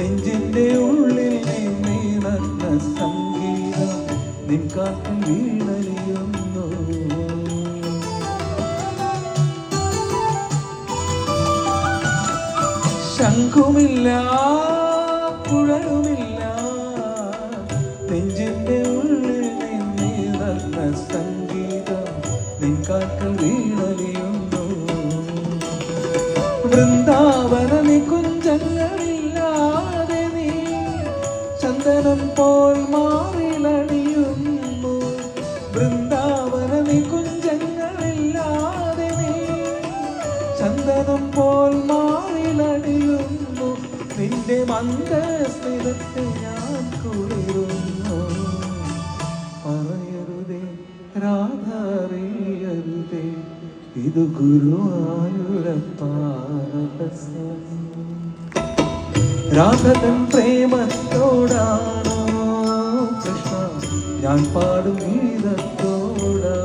നെഞ്ചിന്റെ ഉള്ളിൽ നീനന്ന സംഗീതം നിൻ കാറ്റിൽ വീണലിയുന്നു. ശംഖുമില്ല കുഴലുമില്ല, നെഞ്ചിന്റെ ഉള്ളിൽ നീനന്ന സംഗീതം നിൻ കാറ്റിൽ വീണലിയുന്നു. വൃന്ദാവന നികുഞ്ചങ്ങളില്ലാതെ നീ ചന്ദനം പോൽ മാറിലണിയുന്നു. വൃന്ദാവന നികുഞ്ചങ്ങളില്ലാതെ നീ ചന്ദനം പോൽ മാറിലണിയുന്നു. നിന്റെ മന്ദസ്മിതത്തെ ഞാൻ കുളിരുന്നു. പറയരുതേ രാധ, അറിയരുതേ ഇത് ഗുരുവായൂരപ്പ രഹസ്യം. രാധതൻ പ്രേമത്തോടാണോ കൃഷ്ണ ഞാൻ പാടും ഗീതത്തോടാ?